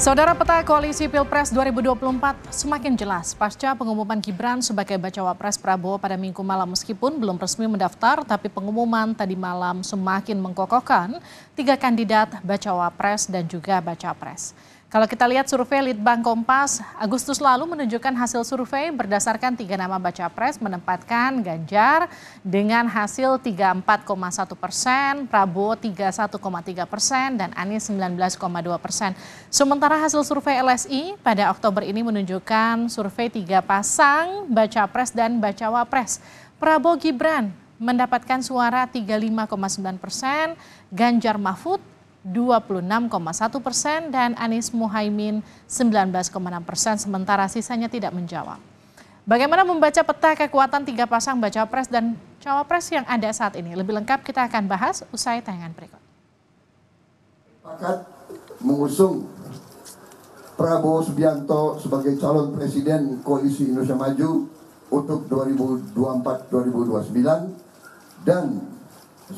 Saudara, peta koalisi Pilpres 2024 semakin jelas pasca pengumuman Gibran sebagai bacawa pres Prabowo pada Minggu malam. Meskipun belum resmi mendaftar, tapi pengumuman tadi malam semakin mengkokohkan 3 kandidat bacawa pres dan juga baca pres. Kalau kita lihat survei Litbang Kompas, Agustus lalu menunjukkan hasil survei berdasarkan 3 nama baca pres menempatkan Ganjar dengan hasil 34,1%, Prabowo 31,3%, dan Anies 19,2%. Sementara hasil survei LSI pada Oktober ini menunjukkan survei 3 pasang baca pres dan bacawa pres. Prabowo Gibran mendapatkan suara 35,9%, Ganjar Mahfud 26,1%, dan Anies Muhaimin 19,6%, sementara sisanya tidak menjawab. Bagaimana membaca peta kekuatan 3 pasang baca pres dan cawapres yang ada saat ini? Lebih lengkap kita akan bahas usai tayangan berikut. Sepakat mengusung Prabowo Subianto sebagai calon presiden Koalisi Indonesia Maju untuk 2024-2029 dan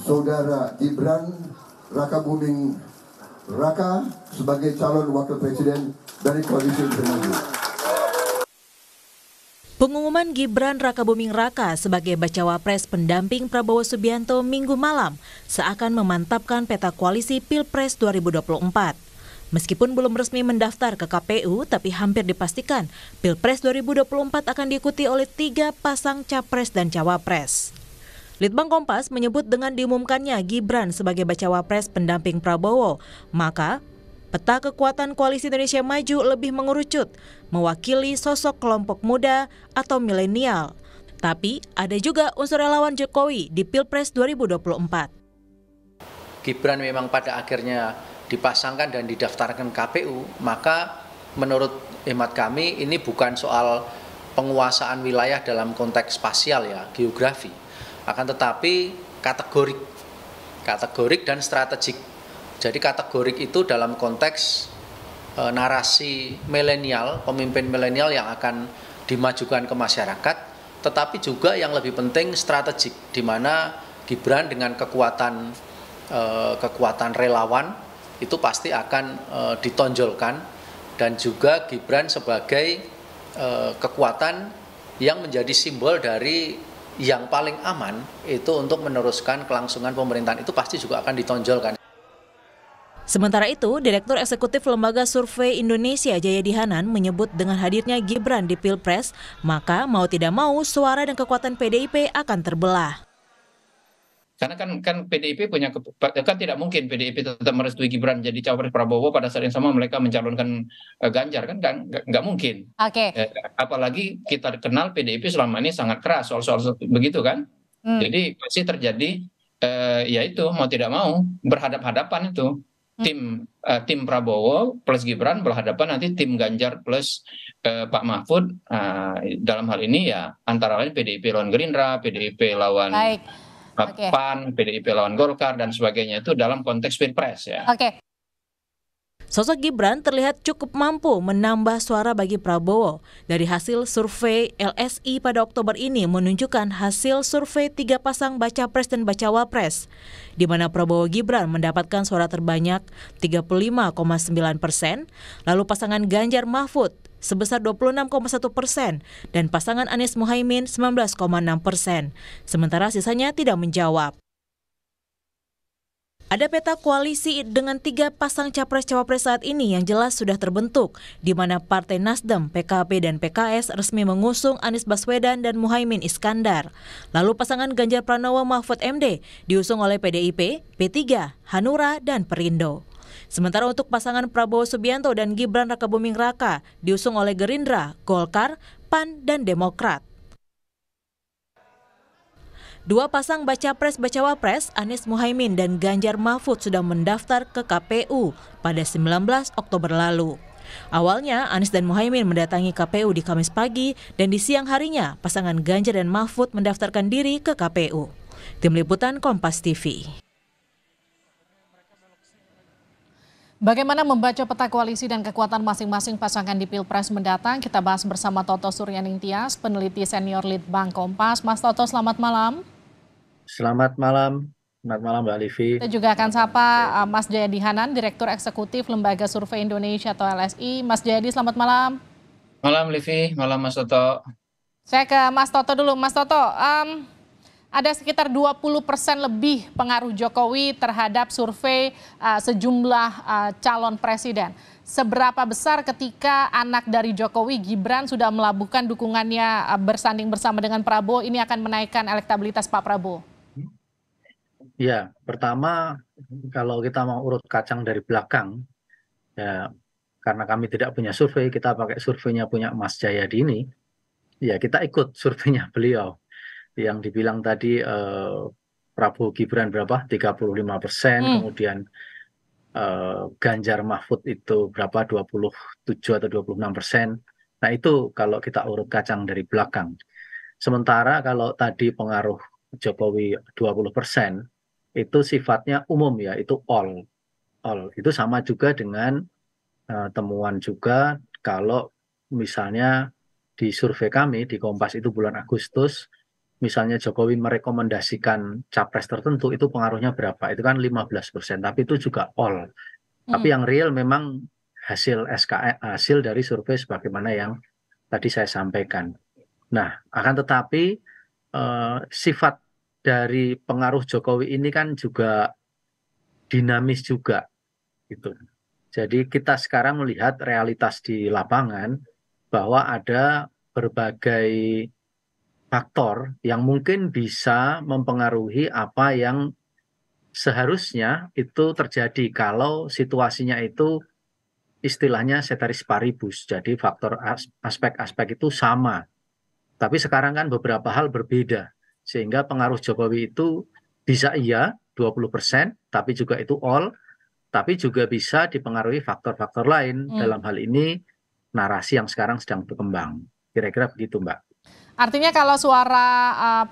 Saudara Gibran Rakabuming Raka sebagai calon wakil presiden dari Koalisi Indonesia Maju. Pengumuman Gibran Rakabuming Raka sebagai bacawa pres pendamping Prabowo Subianto Minggu malam seakan memantapkan peta koalisi Pilpres 2024. Meskipun belum resmi mendaftar ke KPU, tapi hampir dipastikan Pilpres 2024 akan diikuti oleh 3 pasang capres dan cawapres. Litbang Kompas menyebut dengan diumumkannya Gibran sebagai bacawa pres pendamping Prabowo, maka peta kekuatan Koalisi Indonesia Maju lebih mengerucut, mewakili sosok kelompok muda atau milenial. Tapi ada juga unsur relawan Jokowi di Pilpres 2024. Gibran memang pada akhirnya dipasangkan dan didaftarkan KPU, maka menurut hemat kami ini bukan soal penguasaan wilayah dalam konteks spasial ya, geografi. Akan tetapi kategorik dan strategik. Jadi kategorik itu dalam konteks narasi milenial, pemimpin milenial yang akan dimajukan ke masyarakat, tetapi juga yang lebih penting strategik, di mana Gibran dengan kekuatan relawan itu pasti akan ditonjolkan, dan juga Gibran sebagai kekuatan yang menjadi simbol dari yang paling aman itu untuk meneruskan kelangsungan pemerintahan, itu pasti juga akan ditonjolkan. Sementara itu, Direktur Eksekutif Lembaga Survei Indonesia Jayadi Hanan menyebut dengan hadirnya Gibran di Pilpres, maka mau tidak mau suara dan kekuatan PDIP akan terbelah. Karena kan PDIP kan tidak mungkin PDIP tetap merestui Gibran jadi cawapres Prabowo pada saat yang sama mereka mencalonkan Ganjar, kan nggak mungkin. Oke. Apalagi kita kenal PDIP selama ini sangat keras soal begitu kan. Jadi pasti terjadi ya itu mau tidak mau berhadap-hadapan itu tim Prabowo plus Gibran berhadapan, nanti tim Ganjar plus Pak Mahfud. Dalam hal ini ya antara lain PDIP lawan Gerindra, PDIP lawan PAN, PDIP lawan Golkar dan sebagainya, itu dalam konteks Pilpres ya. Oke. Sosok Gibran terlihat cukup mampu menambah suara bagi Prabowo. Dari hasil survei LSI pada Oktober ini menunjukkan hasil survei 3 pasang baca pres dan bacawa pres, di mana Prabowo Gibran mendapatkan suara terbanyak 35,9%, lalu pasangan Ganjar Mahfud sebesar 26,1% dan pasangan Anies Muhaimin 19,6%. Sementara sisanya tidak menjawab. Ada peta koalisi dengan 3 pasang capres-cawapres saat ini yang jelas sudah terbentuk, di mana Partai Nasdem, PKB, dan PKS resmi mengusung Anies Baswedan dan Muhaimin Iskandar. Lalu pasangan Ganjar Pranowo Mahfud MD diusung oleh PDIP, P3, Hanura, dan Perindo. Sementara untuk pasangan Prabowo Subianto dan Gibran Rakabuming Raka diusung oleh Gerindra, Golkar, PAN, dan Demokrat. 2 pasang baca pres bacawa pres, Anies Muhaimin dan Ganjar Mahfud, sudah mendaftar ke KPU pada 19 Oktober lalu. Awalnya Anies dan Muhaimin mendatangi KPU di Kamis pagi, dan di siang harinya pasangan Ganjar dan Mahfud mendaftarkan diri ke KPU. Tim Liputan Kompas TV. Bagaimana membaca peta koalisi dan kekuatan masing-masing pasangan di Pilpres mendatang? Kita bahas bersama Toto Suryaning Tias, peneliti senior Litbang Kompas. Mas Toto, selamat malam. Selamat malam, Selamat malam Mbak Livi. Kita juga akan sapa Mas Jayadi Hanan, Direktur Eksekutif Lembaga Survei Indonesia atau LSI. Mas Jayadi, selamat malam. Malam Livi, malam Mas Toto. Saya ke Mas Toto dulu. Mas Toto, ada sekitar 20% lebih pengaruh Jokowi terhadap survei sejumlah calon presiden. Seberapa besar ketika anak dari Jokowi, Gibran, sudah melabuhkan dukungannya bersanding bersama dengan Prabowo, ini akan menaikkan elektabilitas Pak Prabowo? Ya, pertama kalau kita mau urut kacang dari belakang, ya karena kami tidak punya survei, kita pakai surveinya punya Mas Jayadi ini, ya kita ikut surveinya beliau. Yang dibilang tadi Prabowo Gibran berapa? 35%, kemudian Ganjar Mahfud itu berapa? 27 atau 26%. Nah itu kalau kita urut kacang dari belakang. Sementara kalau tadi pengaruh Jokowi 20%, itu sifatnya umum ya, itu all. Itu sama juga dengan temuan juga kalau misalnya di survei kami di Kompas itu bulan Agustus, misalnya Jokowi merekomendasikan capres tertentu, itu pengaruhnya berapa? Itu kan 15%, tapi itu juga all. Tapi yang real memang hasil hasil dari survei sebagaimana yang tadi saya sampaikan. Nah, akan tetapi sifat dari pengaruh Jokowi ini kan juga dinamis juga, gitu. Jadi kita sekarang melihat realitas di lapangan bahwa ada berbagai faktor yang mungkin bisa mempengaruhi apa yang seharusnya itu terjadi kalau situasinya itu istilahnya ceteris paribus. Jadi faktor aspek-aspek itu sama. Tapi sekarang kan beberapa hal berbeda. Sehingga pengaruh Jokowi itu bisa iya 20%, tapi juga itu all, tapi juga bisa dipengaruhi faktor-faktor lain. Dalam hal ini narasi yang sekarang sedang berkembang. Kira-kira begitu, Mbak. Artinya kalau suara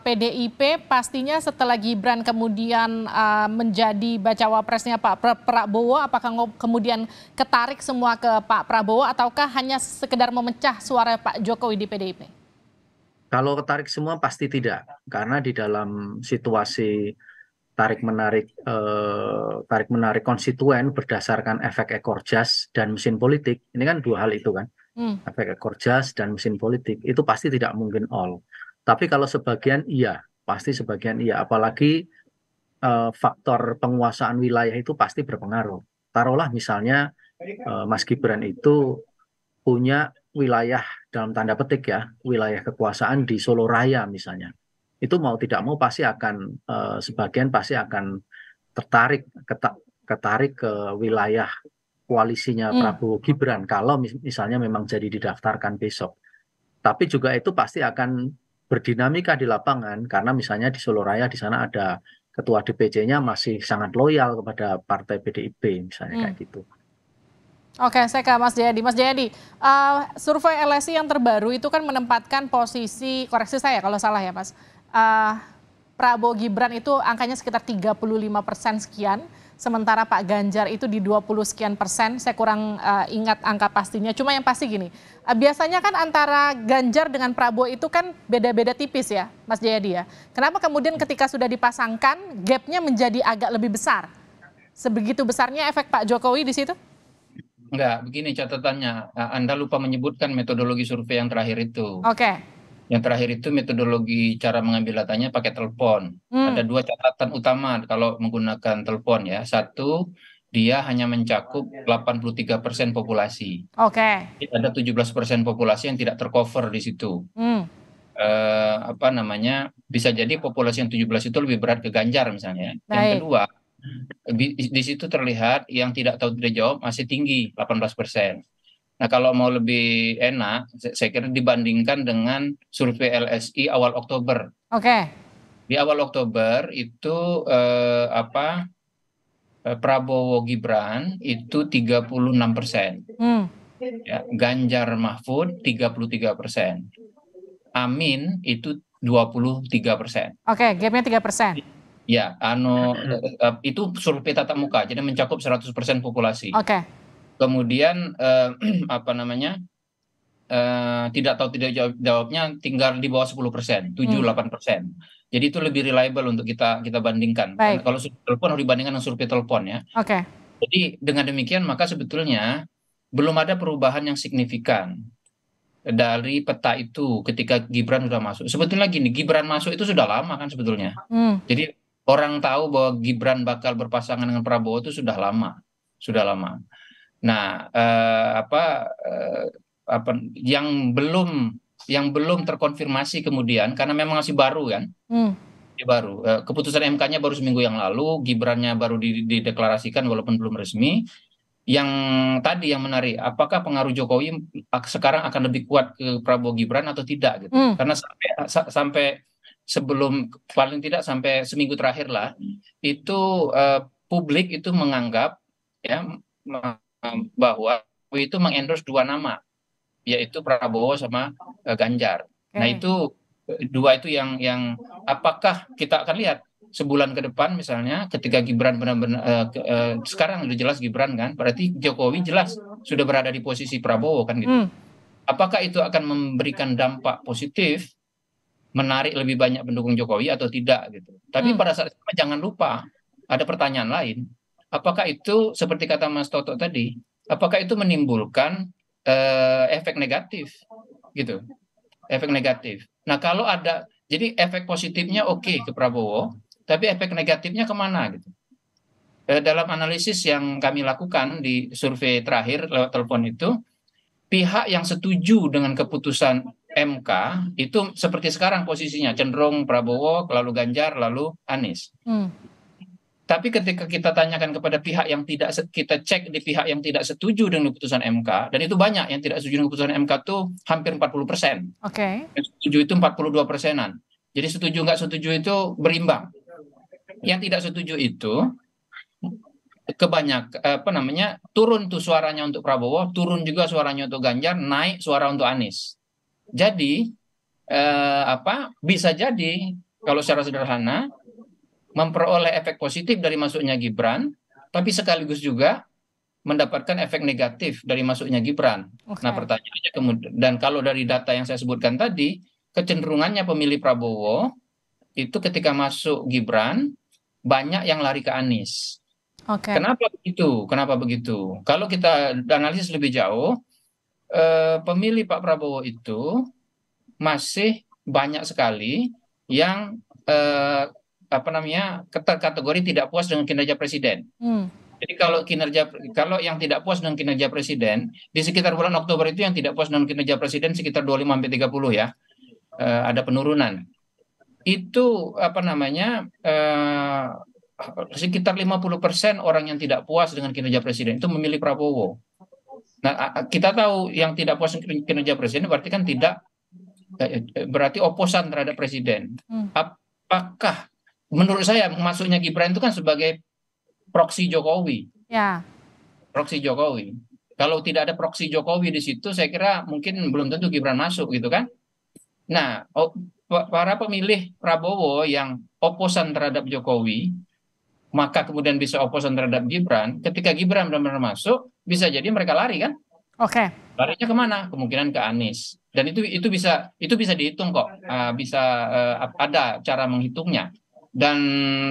PDIP pastinya setelah Gibran kemudian menjadi bacawa presnya Pak Prabowo, apakah kemudian ketarik semua ke Pak Prabowo ataukah hanya sekedar memecah suara Pak Jokowi di PDIP? Kalau ketarik semua pasti tidak, karena di dalam situasi tarik menarik konstituen berdasarkan efek ekor jas dan mesin politik, ini kan dua hal itu kan. Efek ekor jas dan mesin politik itu pasti tidak mungkin all. Tapi kalau sebagian iya, pasti sebagian iya. Apalagi faktor penguasaan wilayah itu pasti berpengaruh. Taruhlah misalnya Mas Gibran itu punya wilayah dalam tanda petik ya, wilayah kekuasaan di Solo Raya misalnya. Itu mau tidak mau pasti akan sebagian pasti akan tertarik ke wilayah koalisinya Prabowo Gibran kalau misalnya memang jadi didaftarkan besok. Tapi juga itu pasti akan berdinamika di lapangan karena misalnya di Solo Raya di sana ada ketua DPC-nya masih sangat loyal kepada partai PDIP misalnya kayak gitu. Oke, saya ke Mas Jayadi. Mas Jayadi, survei LSI yang terbaru itu kan menempatkan posisi, koreksi saya kalau salah ya Mas, Prabowo Gibran itu angkanya sekitar 35% sekian. Sementara Pak Ganjar itu di 20 sekian persen, saya kurang ingat angka pastinya. Cuma yang pasti gini, biasanya kan antara Ganjar dengan Prabowo itu kan beda-beda tipis ya, Mas Jayadi ya. Kenapa kemudian ketika sudah dipasangkan, gapnya menjadi agak lebih besar? Sebegitu besarnya efek Pak Jokowi di situ? Enggak, begini catatannya. Anda lupa menyebutkan metodologi survei yang terakhir itu. Oke. Yang terakhir itu metodologi cara mengambil datanya pakai telepon. Ada dua catatan utama kalau menggunakan telepon ya. Satu, dia hanya mencakup 83% populasi. Oke. Ada 17% populasi yang tidak tercover di situ. Bisa jadi populasi yang 17 itu lebih berat ke Ganjar misalnya. Yang kedua, di situ terlihat yang tidak tahu tidak jawab masih tinggi 18%. Nah kalau mau lebih enak, saya kira dibandingkan dengan survei LSI awal Oktober. Oke. Di awal Oktober itu Prabowo Gibran itu 36%. Ya, Ganjar Mahfud 33%. Amin itu 23%. Oke, gapnya 3%. Ya, itu survei tatap muka, jadi mencakup 100% populasi. Oke. Kemudian tidak tahu tidak jawabnya tinggal di bawah 10%, 7-8%. Jadi itu lebih reliable untuk kita bandingkan. Baik. Kalau survei telepon harus dibandingkan dengan survei telepon ya. Oke. Jadi dengan demikian maka sebetulnya belum ada perubahan yang signifikan dari peta itu ketika Gibran sudah masuk. Sebetulnya gini, Gibran masuk itu sudah lama kan sebetulnya. Jadi orang tahu bahwa Gibran bakal berpasangan dengan Prabowo itu sudah lama, sudah lama. Nah, yang belum terkonfirmasi kemudian karena memang masih baru kan, baru keputusan MK-nya baru seminggu yang lalu, Gibrannya baru dideklarasikan walaupun belum resmi. Yang tadi yang menarik, apakah pengaruh Jokowi sekarang akan lebih kuat ke Prabowo Gibran atau tidak gitu? Karena sampai sebelum paling tidak sampai seminggu terakhir lah itu publik itu menganggap ya bahwa itu mengendorse dua nama, yaitu Prabowo sama Ganjar. Nah itu dua itu yang apakah kita akan lihat sebulan ke depan misalnya ketika Gibran benar-benar sekarang udah jelas Gibran kan, berarti Jokowi jelas sudah berada di posisi Prabowo kan gitu. Apakah itu akan memberikan dampak positif, menarik lebih banyak pendukung Jokowi atau tidak gitu. Tapi pada saat itu jangan lupa ada pertanyaan lain. Apakah itu seperti kata Mas Toto tadi, apakah itu menimbulkan efek negatif gitu, efek negatif. Nah kalau ada, jadi efek positifnya oke ke Prabowo, tapi efek negatifnya kemana gitu. Dalam analisis yang kami lakukan di survei terakhir lewat telepon itu, pihak yang setuju dengan keputusan MK itu seperti sekarang posisinya cenderung Prabowo, lalu Ganjar, lalu Anies. Tapi ketika kita tanyakan kepada pihak yang tidak, kita cek di pihak yang tidak setuju dengan keputusan MK, dan itu banyak yang tidak setuju dengan keputusan MK itu hampir 40%. Yang setuju itu 42%-an. Jadi setuju nggak setuju itu berimbang. Yang tidak setuju itu turun tuh suaranya untuk Prabowo, turun juga suaranya untuk Ganjar, naik suara untuk Anies. Jadi bisa jadi kalau secara sederhana memperoleh efek positif dari masuknya Gibran, tapi sekaligus juga mendapatkan efek negatif dari masuknya Gibran. Nah pertanyaannya kemudian, dan kalau dari data yang saya sebutkan tadi, kecenderungannya pemilih Prabowo itu ketika masuk Gibran banyak yang lari ke Anies. Kenapa begitu? Kenapa begitu? Kalau kita analisis lebih jauh, pemilih Pak Prabowo itu masih banyak sekali yang kategori tidak puas dengan kinerja presiden. Jadi kalau yang tidak puas dengan kinerja presiden di sekitar bulan Oktober itu yang tidak puas dengan kinerja presiden sekitar 25-30 ya, ada penurunan. Itu sekitar 50% orang yang tidak puas dengan kinerja presiden itu memilih Prabowo. Nah, kita tahu yang tidak puas dengan kinerja presiden berarti kan berarti oposan terhadap presiden. Apakah menurut saya masuknya Gibran itu kan sebagai proksi Jokowi. Proksi Jokowi. Kalau tidak ada proksi Jokowi di situ, saya kira mungkin belum tentu Gibran masuk gitu kan. Nah, para pemilih Prabowo yang oposan terhadap Jokowi, maka kemudian bisa oposan terhadap Gibran, ketika Gibran benar-benar masuk, bisa jadi mereka lari kan? Larinya kemana? Kemungkinan ke Anies. Dan itu bisa dihitung kok, ada cara menghitungnya. Dan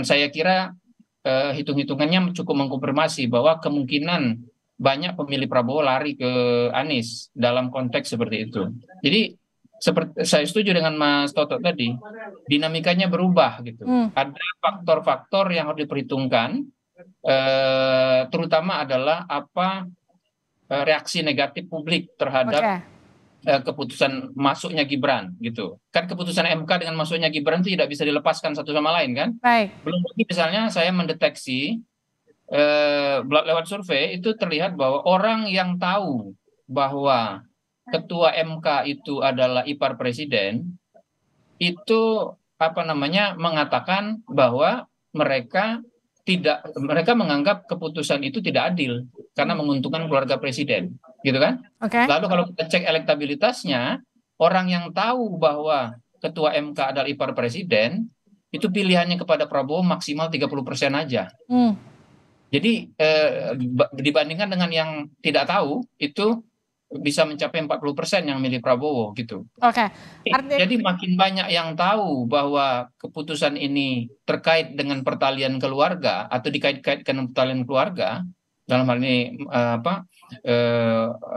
saya kira hitung-hitungannya cukup mengkonfirmasi bahwa kemungkinan banyak pemilih Prabowo lari ke Anies dalam konteks seperti itu. Jadi seperti saya setuju dengan Mas Toto tadi, dinamikanya berubah gitu. Ada faktor-faktor yang harus diperhitungkan, terutama adalah reaksi negatif publik terhadap keputusan masuknya Gibran gitu. Kan keputusan MK dengan masuknya Gibran itu tidak bisa dilepaskan satu sama lain kan? Belum lagi misalnya saya mendeteksi lewat survei itu terlihat bahwa orang yang tahu bahwa ketua MK itu adalah ipar presiden itu mengatakan bahwa mereka menganggap keputusan itu tidak adil karena menguntungkan keluarga presiden, gitu kan? Lalu kalau kita cek elektabilitasnya, orang yang tahu bahwa ketua MK adalah ipar presiden, itu pilihannya kepada Prabowo maksimal 30% aja. Jadi dibandingkan dengan yang tidak tahu, itu bisa mencapai 40% yang milih Prabowo gitu. Oke. Artinya, Jadi makin banyak yang tahu bahwa keputusan ini terkait dengan pertalian keluarga atau dikait-kaitkan pertalian keluarga, dalam hal ini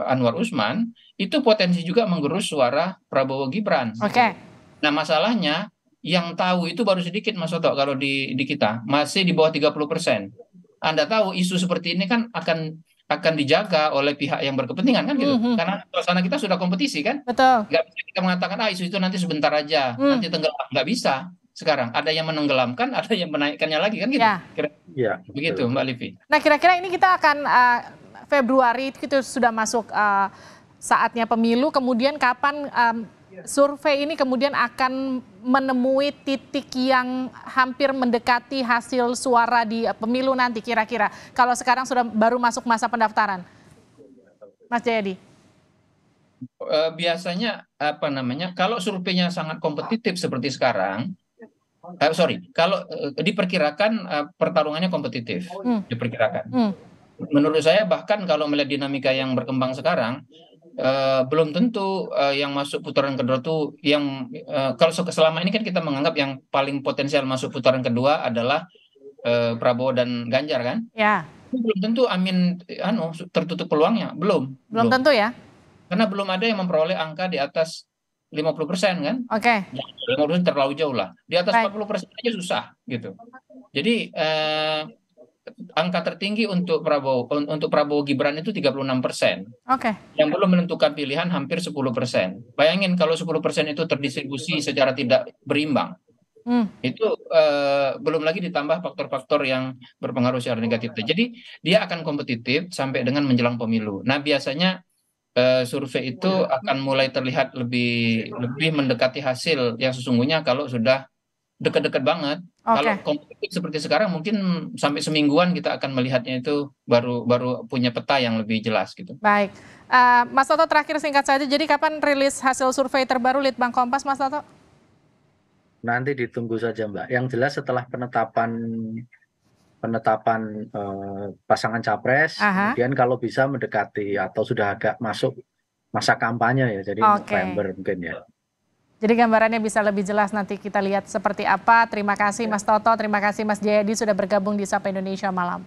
Anwar Usman, itu potensi juga menggerus suara Prabowo Gibran. oke. Nah, masalahnya yang tahu itu baru sedikit, Mas Toto, kalau di kita masih di bawah 30%. Anda tahu isu seperti ini kan akan dijaga oleh pihak yang berkepentingan kan gitu. Karena suasana kita sudah kompetisi kan. Betul. Nggak bisa kita mengatakan isu itu nanti sebentar aja, nanti tenggelam. Nggak bisa. Sekarang ada yang menenggelamkan, ada yang menaikkannya lagi kan gitu. Ya. Ya, Begitu Mbak Livi. Nah, kira-kira ini kita akan Februari itu sudah masuk saatnya pemilu, kemudian kapan survei ini kemudian akan menemui titik yang hampir mendekati hasil suara di pemilu nanti kira-kira, kalau sekarang sudah baru masuk masa pendaftaran, Mas Jayadi? Biasanya kalau surveinya sangat kompetitif seperti sekarang, kalau diperkirakan pertarungannya kompetitif, diperkirakan. Menurut saya bahkan kalau melihat dinamika yang berkembang sekarang, belum tentu yang masuk putaran kedua itu kalau selama ini kan kita menganggap yang paling potensial masuk putaran kedua adalah Prabowo dan Ganjar kan? Ya. Belum tentu tertutup peluangnya, belum Tentu ya. Karena belum ada yang memperoleh angka di atas 50% kan? Oke. 50% terlalu jauh lah. Di atas 40% aja susah gitu. Jadi angka tertinggi untuk Prabowo Gibran itu 36%. Oke. Yang belum menentukan pilihan hampir 10%. Bayangin kalau 10% itu terdistribusi secara tidak berimbang. Itu belum lagi ditambah faktor-faktor yang berpengaruh secara negatif. Jadi dia akan kompetitif sampai dengan menjelang pemilu. Nah, biasanya survei itu akan mulai terlihat lebih mendekati hasil yang sesungguhnya kalau sudah dekat-dekat banget. Kalau kompetitif seperti sekarang mungkin sampai semingguan kita akan melihatnya itu baru punya peta yang lebih jelas gitu. Baik, Mas Toto terakhir singkat saja. Jadi kapan rilis hasil survei terbaru Litbang Kompas, Mas Toto? Nanti ditunggu saja, Mbak. Yang jelas setelah penetapan pasangan capres, kemudian kalau bisa mendekati atau sudah agak masuk masa kampanye ya, jadi November mungkin ya. Jadi gambarannya bisa lebih jelas, nanti kita lihat seperti apa. Terima kasih Mas Toto, terima kasih Mas Jayadi sudah bergabung di Sapa Indonesia Malam.